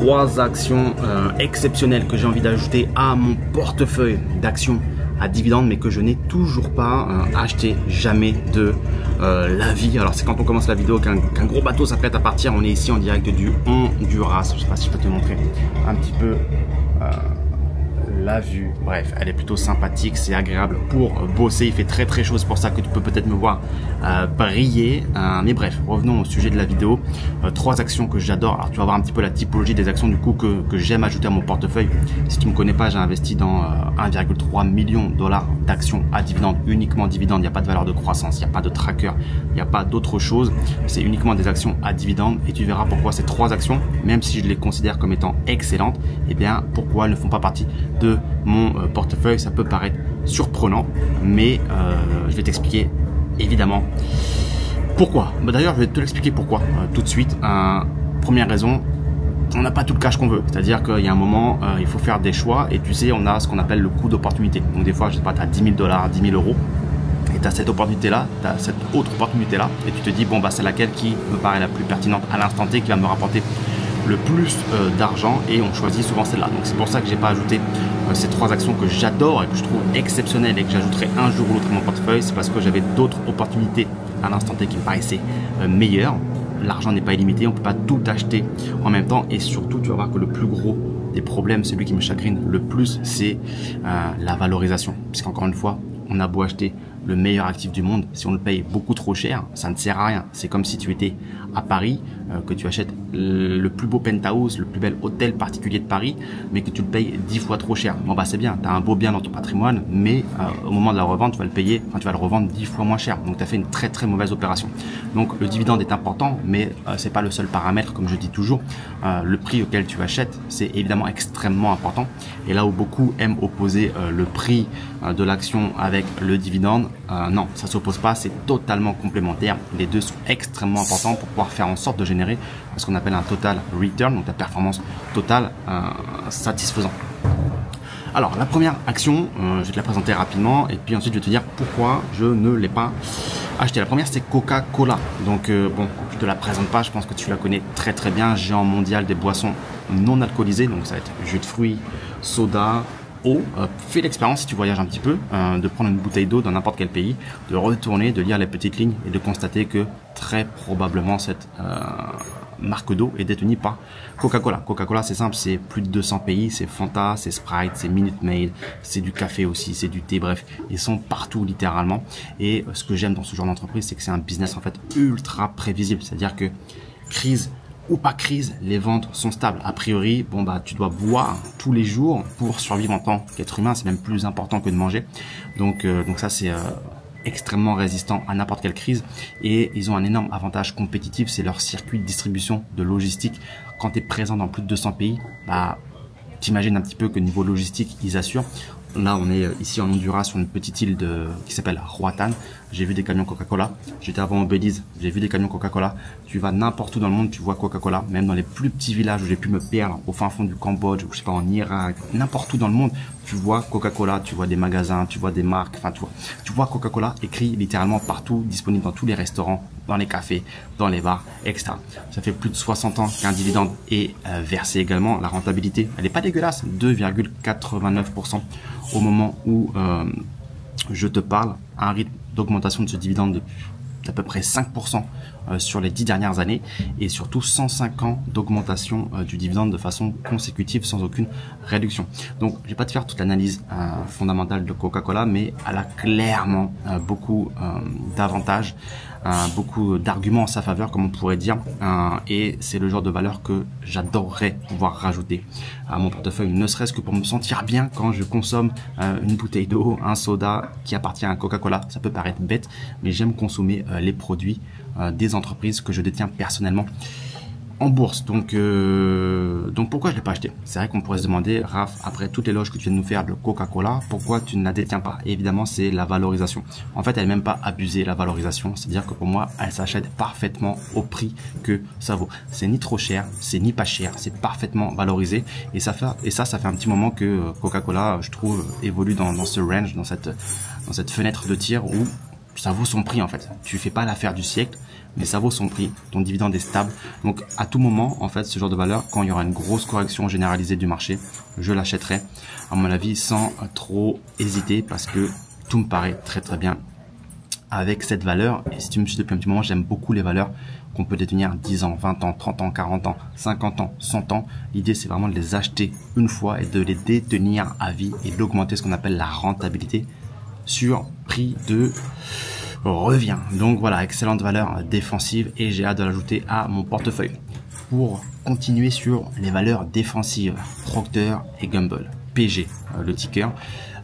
3 actions exceptionnelles que j'ai envie d'ajouter à mon portefeuille d'actions à dividendes, mais que je n'ai toujours pas acheté jamais de la vie. Alors c'est quand on commence la vidéo qu'un gros bateau s'apprête à partir. On est ici en direct du Honduras. Je ne sais pas si je peux te montrer un petit peu la vue. Bref, elle est plutôt sympathique, c'est agréable pour bosser. Il fait très chaud, c'est pour ça que tu peux peut-être me voir briller. Mais bref, revenons au sujet de la vidéo. 3 actions que j'adore. Alors tu vas voir un petit peu la typologie des actions du coup que j'aime ajouter à mon portefeuille. Si tu me connais pas, j'ai investi dans 1,3 million de dollars d'actions à dividendes, uniquement dividendes. Il n'y a pas de valeur de croissance, il n'y a pas de tracker, il n'y a pas d'autre chose. C'est uniquement des actions à dividendes et tu verras pourquoi ces 3 actions, même si je les considère comme étant excellentes, et bien pourquoi elles ne font pas partie de mon portefeuille. Ça peut paraître surprenant, mais je vais t'expliquer évidemment pourquoi. D'ailleurs, je vais te l'expliquer pourquoi tout de suite. Première raison, on n'a pas tout le cash qu'on veut. C'est-à-dire qu'il y a un moment, il faut faire des choix et tu sais, on a ce qu'on appelle le coût d'opportunité. Donc des fois, je sais pas, tu as 10 000 dollars, 10 000 euros et tu as cette opportunité-là, tu as cette autre opportunité-là et tu te dis, bon, bah, c'est laquelle qui me paraît la plus pertinente à l'instant T, qui va me rapporter le plus d'argent, et on choisit souvent celle-là. Donc c'est pour ça que j'ai pas ajouté ces 3 actions que j'adore et que je trouve exceptionnelles et que j'ajouterai un jour ou l'autre à mon portefeuille. C'est parce que j'avais d'autres opportunités à l'instant T qui me paraissaient meilleures. L'argent n'est pas illimité, on peut pas tout acheter en même temps, et surtout tu vas voir que le plus gros des problèmes, celui qui me chagrine le plus, c'est la valorisation. Puisqu'encore une fois, on a beau acheter le meilleur actif du monde, si on le paye beaucoup trop cher, ça ne sert à rien. C'est comme si tu étais à Paris, que tu achètes le plus beau penthouse, le plus bel hôtel particulier de Paris, mais que tu le payes 10 fois trop cher. Bon bah c'est bien, tu as un beau bien dans ton patrimoine, mais au moment de la revente, tu vas le payer, tu vas le revendre 10 fois moins cher. Donc tu as fait une très mauvaise opération. Donc le dividende est important, mais c'est pas le seul paramètre, comme je dis toujours. Le prix auquel tu achètes, c'est évidemment extrêmement important. Et là où beaucoup aiment opposer le prix de l'action avec le dividende, non, ça s'oppose pas, c'est totalement complémentaire. Les deux sont extrêmement importants pour pouvoir faire en sorte de générer ce qu'on appelle un total return, donc ta performance totale satisfaisante. Alors la première action, je vais te la présenter rapidement et puis ensuite je vais te dire pourquoi je ne l'ai pas acheté. La première, c'est Coca-Cola. Donc bon, je te la présente pas, je pense que tu la connais très bien. Géant mondial des boissons non alcoolisées, donc ça va être jus de fruits, soda, eau. Fais l'expérience si tu voyages un petit peu, de prendre une bouteille d'eau dans n'importe quel pays, de retourner, de lire les petites lignes et de constater que très probablement cette marque d'eau est détenue par Coca-Cola. Coca-Cola, c'est simple, c'est plus de 200 pays, c'est Fanta, c'est Sprite, c'est Minute Maid, c'est du café aussi, c'est du thé, bref, ils sont partout littéralement. Et ce que j'aime dans ce genre d'entreprise, c'est que c'est un business en fait ultra prévisible, c'est-à-dire que crise ou pas crise, les ventes sont stables. A priori, bon bah tu dois boire tous les jours pour survivre en tant qu'être humain, c'est même plus important que de manger. Donc ça c'est extrêmement résistant à n'importe quelle crise, et ils ont un énorme avantage compétitif, c'est leur circuit de distribution, de logistique. Quand tu es présent dans plus de 200 pays, bah t'imagines un petit peu que niveau logistique, ils assurent. Là, on est ici en Honduras sur une petite île qui s'appelle Roatan. J'ai vu des camions Coca-Cola. J'étais avant au Belize, j'ai vu des camions Coca-Cola. Tu vas n'importe où dans le monde, tu vois Coca-Cola. Même dans les plus petits villages où j'ai pu me perdre, au fin fond du Cambodge, ou je sais pas, en Irak, n'importe où dans le monde, tu vois Coca-Cola, tu vois des magasins, tu vois des marques, enfin tu vois Coca-Cola écrit littéralement partout, disponible dans tous les restaurants, dans les cafés, dans les bars, etc. Ça fait plus de 60 ans qu'un dividende est versé également. La rentabilité, elle n'est pas dégueulasse, 2,89% au moment où je te parle, un rythme d'augmentation de ce dividende d'à peu près 5% sur les 10 dernières années, et surtout 105 ans d'augmentation du dividende de façon consécutive sans aucune réduction. Donc je vais pas te faire toute l'analyse fondamentale de Coca-Cola, mais elle a clairement beaucoup d'avantages, beaucoup d'arguments en sa faveur, comme on pourrait dire, et c'est le genre de valeur que j'adorerais pouvoir rajouter à mon portefeuille, ne serait-ce que pour me sentir bien quand je consomme une bouteille d'eau, un soda qui appartient à Coca-Cola. Ça peut paraître bête, mais j'aime consommer les produits des entreprises que je détiens personnellement en bourse. Donc pourquoi je l'ai pas acheté? C'est vrai qu'on pourrait se demander, Raph, après toutes les loges que tu viens de nous faire de Coca-Cola, pourquoi tu ne la détiens pas? Et évidemment, c'est la valorisation. En fait, elle n'est même pas abusée, la valorisation. C'est-à-dire que pour moi, elle s'achète parfaitement au prix que ça vaut. C'est ni trop cher, c'est ni pas cher, c'est parfaitement valorisé. Et ça fait un petit moment que Coca-Cola, je trouve, évolue dans ce range, dans cette fenêtre de tir où ça vaut son prix en fait. Tu fais pas l'affaire du siècle, mais ça vaut son prix. Ton dividende est stable. Donc à tout moment, en fait, ce genre de valeur, quand il y aura une grosse correction généralisée du marché, je l'achèterai, à mon avis, sans trop hésiter, parce que tout me paraît très très bien avec cette valeur. Et si tu me suis depuis un petit moment, j'aime beaucoup les valeurs qu'on peut détenir 10 ans, 20 ans, 30 ans, 40 ans, 50 ans, 100 ans. L'idée, c'est vraiment de les acheter une fois et de les détenir à vie et d'augmenter ce qu'on appelle la rentabilité sur prix de revient. Donc voilà, excellente valeur défensive et j'ai hâte de l'ajouter à mon portefeuille. Pour continuer sur les valeurs défensives, Procter & Gamble, PG, le ticker.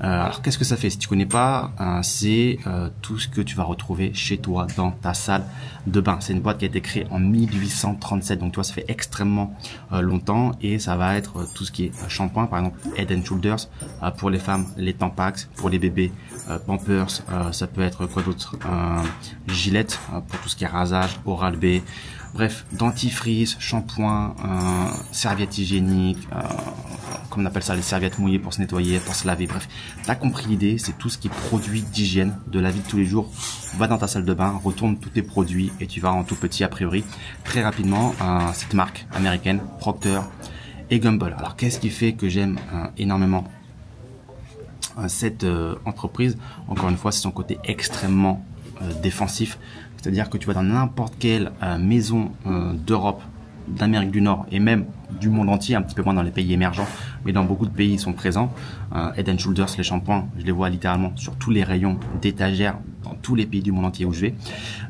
Alors qu'est-ce que ça fait? Si tu connais pas, c'est tout ce que tu vas retrouver chez toi dans ta salle de bain. C'est une boîte qui a été créée en 1837, donc tu vois, ça fait extrêmement longtemps, et ça va être tout ce qui est shampoing, par exemple Head & Shoulders, pour les femmes, les Tampax, pour les bébés, Pampers, ça peut être quoi d'autre, Gillette, pour tout ce qui est rasage, Oral-B. Bref, dentifrice, shampoing, serviettes hygiéniques, comme on appelle ça, les serviettes mouillées pour se nettoyer, pour se laver. Bref, t'as compris l'idée, c'est tout ce qui est produit d'hygiène de la vie de tous les jours. Va dans ta salle de bain, retourne tous tes produits et tu vas en tout petit a priori très rapidement cette marque américaine, Procter & Gamble. Alors qu'est-ce qui fait que j'aime énormément cette entreprise? Encore une fois, c'est son côté extrêmement défensif. C'est-à-dire que tu vas dans n'importe quelle maison d'Europe, d'Amérique du Nord et même du monde entier, un petit peu moins dans les pays émergents, mais dans beaucoup de pays ils sont présents. Head & Shoulders, les shampoings, je les vois littéralement sur tous les rayons d'étagères dans tous les pays du monde entier où je vais.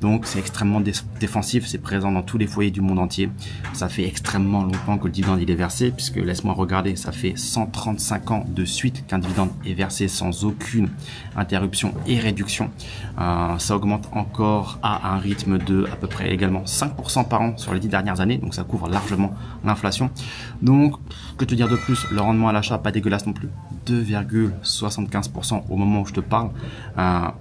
Donc c'est extrêmement défensif, c'est présent dans tous les foyers du monde entier. Ça fait extrêmement longtemps que le dividende il est versé, puisque laisse-moi regarder, ça fait 135 ans de suite qu'un dividende est versé sans aucune interruption et réduction. Ça augmente encore à un rythme de à peu près également 5% par an sur les 10 dernières années, donc ça couvre largement l'inflation. Donc que te dire de plus, le rendement à l'achat pas dégueulasse non plus, 2,75% au moment où je te parle.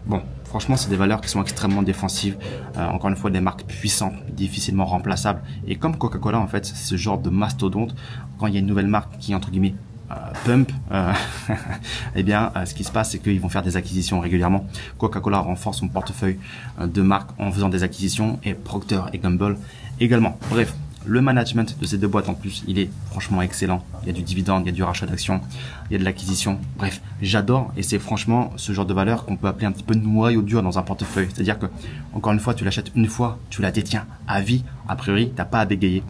Bon, franchement c'est des valeurs qui sont extrêmement défensives, encore une fois des marques puissantes, difficilement remplaçables, et comme Coca-Cola en fait, c'est ce genre de mastodonte. Quand il y a une nouvelle marque qui entre guillemets pump, eh bien ce qui se passe c'est qu'ils vont faire des acquisitions régulièrement. Coca-Cola renforce son portefeuille de marques en faisant des acquisitions, et Procter & Gamble également. Bref, le management de ces deux boîtes en plus, il est franchement excellent. Il y a du dividende, il y a du rachat d'actions, il y a de l'acquisition. Bref, j'adore, et c'est franchement ce genre de valeur qu'on peut appeler un petit peu noyau dur dans un portefeuille. C'est-à-dire que, encore une fois, tu l'achètes une fois, tu la détiens à vie. A priori, t'as pas à bégayer.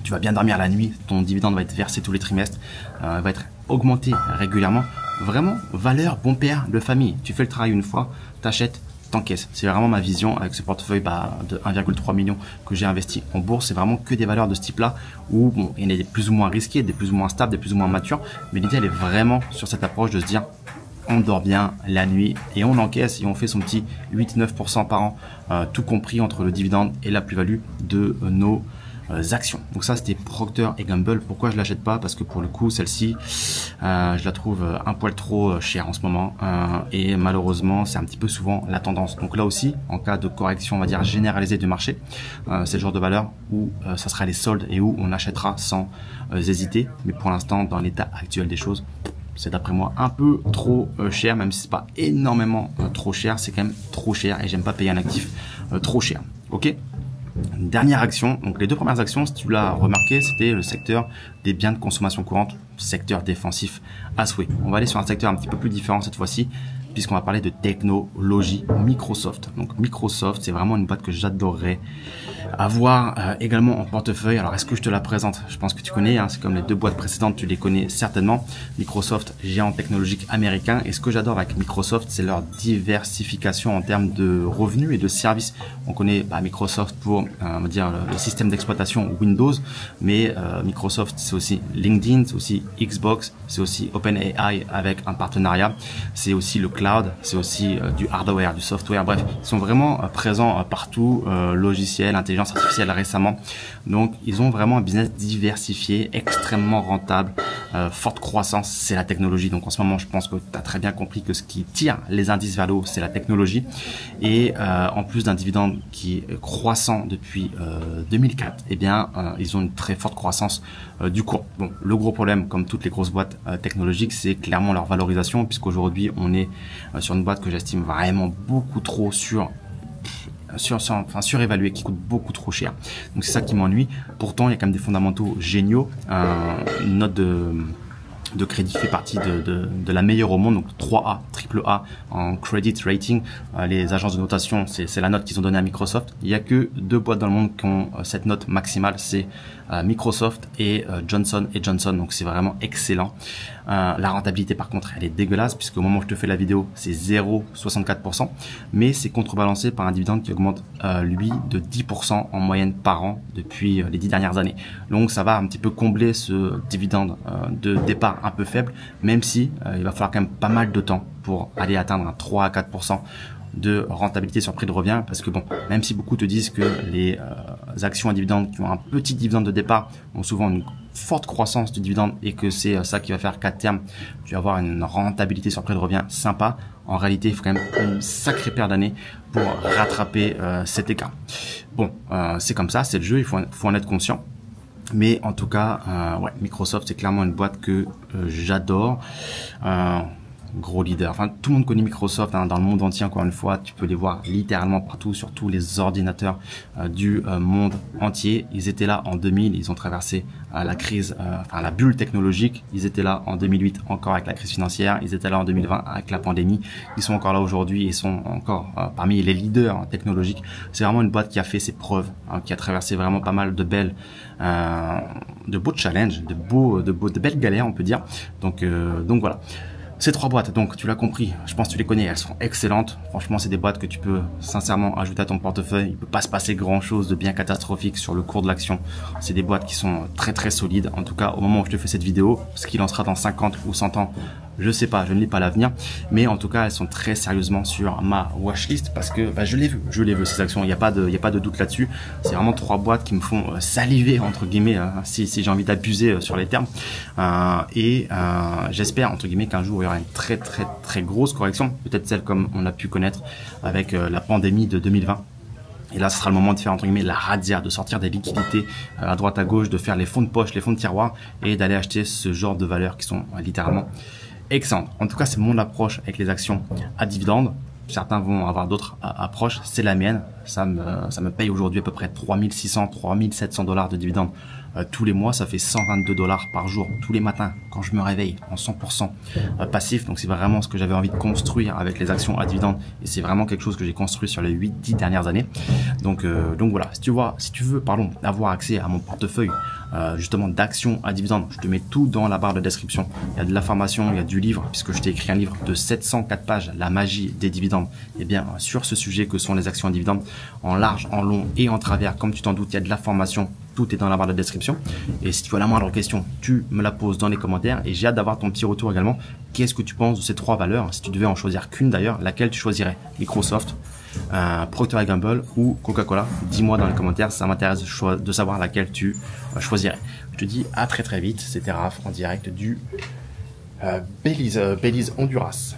Tu vas bien dormir la nuit, ton dividende va être versé tous les trimestres, va être augmenté régulièrement. Vraiment, valeur bon père de famille. Tu fais le travail une fois, t'achètes, t'encaisses. C'est vraiment ma vision avec ce portefeuille de 1,3 million que j'ai investi en bourse. C'est vraiment que des valeurs de ce type-là où bon, il y en a des plus ou moins risquées, des plus ou moins stables, des plus ou moins matures. Mais l'idée, elle est vraiment sur cette approche de se dire, on dort bien la nuit et on encaisse et on fait son petit 8-9% par an, tout compris entre le dividende et la plus-value de nos actions. Donc ça c'était Procter & Gamble. Pourquoi je l'achète pas? Parce que pour le coup celle-ci je la trouve un poil trop chère en ce moment, et malheureusement c'est un petit peu souvent la tendance. Donc là aussi, en cas de correction on va dire généralisée du marché, c'est le genre de valeur où ça sera les soldes et où on achètera sans hésiter. Mais pour l'instant, dans l'état actuel des choses, c'est d'après moi un peu trop cher, même si c'est pas énormément trop cher, c'est quand même trop cher et j'aime pas payer un actif trop cher. Ok. Dernière action, donc les deux premières actions, si tu l'as remarqué, c'était le secteur des biens de consommation courante, secteur défensif à souhait. On va aller sur un secteur un petit peu plus différent cette fois-ci, puisqu'on va parler de technologie, Microsoft. Donc Microsoft, c'est vraiment une boîte que j'adorerais avoir également en portefeuille. Alors est-ce que je te la présente? Je pense que tu connais, hein, c'est comme les deux boîtes précédentes, tu les connais certainement. Microsoft, géant technologique américain, et ce que j'adore avec Microsoft, c'est leur diversification en termes de revenus et de services. On connaît Microsoft pour on va dire le système d'exploitation Windows, mais Microsoft c'est aussi LinkedIn, c'est aussi Xbox, c'est aussi OpenAI avec un partenariat, c'est aussi le cloud, c'est aussi du hardware, du software. Bref, ils sont vraiment présents partout, logiciels, intelligence artificielle récemment. Donc ils ont vraiment un business diversifié, extrêmement rentable, forte croissance, c'est la technologie. Donc en ce moment, je pense que tu as très bien compris que ce qui tire les indices vers le haut, c'est la technologie. Et en plus d'un dividende qui est croissant depuis 2004, eh bien, ils ont une très forte croissance du cours. Bon, le gros problème, comme toutes les grosses boîtes technologiques, c'est clairement leur valorisation, puisqu'aujourd'hui, on est sur une boîte que j'estime vraiment beaucoup trop surévalué, qui coûte beaucoup trop cher. Donc c'est ça qui m'ennuie. Pourtant, il y a quand même des fondamentaux géniaux. Une note de crédit fait partie de la meilleure au monde, donc 3A, triple A en credit rating. Les agences de notation, c'est la note qu'ils ont donnée à Microsoft. Il n'y a que 2 boîtes dans le monde qui ont cette note maximale, c'est Microsoft et Johnson & Johnson, donc c'est vraiment excellent. La rentabilité par contre, elle est dégueulasse, puisque au moment où je te fais la vidéo, c'est 0,64%, mais c'est contrebalancé par un dividende qui augmente lui de 10% en moyenne par an depuis les 10 dernières années. Donc ça va un petit peu combler ce dividende de départ un peu faible, même si il va falloir quand même pas mal de temps pour aller atteindre un 3 à 4% de rentabilité sur prix de revient, parce que bon, même si beaucoup te disent que les actions à dividende qui ont un petit dividende de départ ont souvent une forte croissance du dividende et que c'est ça qui va faire qu'à terme tu vas avoir une rentabilité sur prix de revient sympa, en réalité il faut quand même une sacrée paire d'années pour rattraper cet écart. Bon, c'est comme ça, c'est le jeu, il faut en être conscient. Mais en tout cas, ouais, Microsoft, c'est clairement une boîte que j'adore. Gros leader. Enfin, tout le monde connaît Microsoft dans le monde entier. Encore une fois, tu peux les voir littéralement partout sur tous les ordinateurs du monde entier. Ils étaient là en 2000, ils ont traversé la crise, la bulle technologique. Ils étaient là en 2008 encore avec la crise financière. Ils étaient là en 2020 avec la pandémie. Ils sont encore là aujourd'hui et sont encore parmi les leaders technologiques. C'est vraiment une boîte qui a fait ses preuves, qui a traversé vraiment pas mal de de beaux challenges, de belles galères, on peut dire. Donc voilà. Ces 3 boîtes, donc tu l'as compris, je pense que tu les connais, elles sont excellentes. Franchement, c'est des boîtes que tu peux sincèrement ajouter à ton portefeuille. Il peut pas se passer grand chose de bien catastrophique sur le cours de l'action. C'est des boîtes qui sont très très solides. En tout cas, au moment où je te fais cette vidéo, ce qu'il en sera dans 50 ou 100 ans, je sais pas, je ne lis pas l'avenir. Mais en tout cas, elles sont très sérieusement sur ma watchlist parce que je les veux ces actions. Il n'y a pas de doute là-dessus. C'est vraiment 3 boîtes qui me font saliver entre guillemets, si j'ai envie d'abuser sur les termes. J'espère entre guillemets qu'un jour il y aura une très très très grosse correction, peut-être celle comme on a pu connaître avec la pandémie de 2020. Et là, ce sera le moment de faire entre guillemets la razzia, de sortir des liquidités à droite à gauche, de faire les fonds de poche, les fonds de tiroir et d'aller acheter ce genre de valeurs qui sont littéralement excellentes. En tout cas, c'est mon approche avec les actions à dividendes. Certains vont avoir d'autres approches, c'est la mienne. Ça me paye aujourd'hui à peu près 3600, 3700 $ de dividendes tous les mois. Ça fait 122 $ par jour, tous les matins, quand je me réveille, en 100% passif. Donc c'est vraiment ce que j'avais envie de construire avec les actions à dividendes. Et c'est vraiment quelque chose que j'ai construit sur les 8-10 dernières années. Donc voilà, si tu veux avoir accès à mon portefeuille justement d'actions à dividendes, je te mets tout dans la barre de description. Il y a de l'information, il y a du livre, puisque je t'ai écrit un livre de 704 pages, La magie des dividendes. Et bien sur ce sujet que sont les actions à dividendes, en large, en long et en travers, comme tu t'en doutes, il y a de l'information. Tout est dans la barre de description. Et si tu as la moindre question, tu me la poses dans les commentaires. Et j'ai hâte d'avoir ton petit retour également. Qu'est-ce que tu penses de ces 3 valeurs? Si tu devais en choisir qu'une d'ailleurs, laquelle tu choisirais? Microsoft, Procter & Gamble ou Coca-Cola? Dis-moi dans les commentaires, ça m'intéresse de savoir laquelle tu choisirais. Je te dis à très très vite. C'était Raph en direct du Belize, Honduras.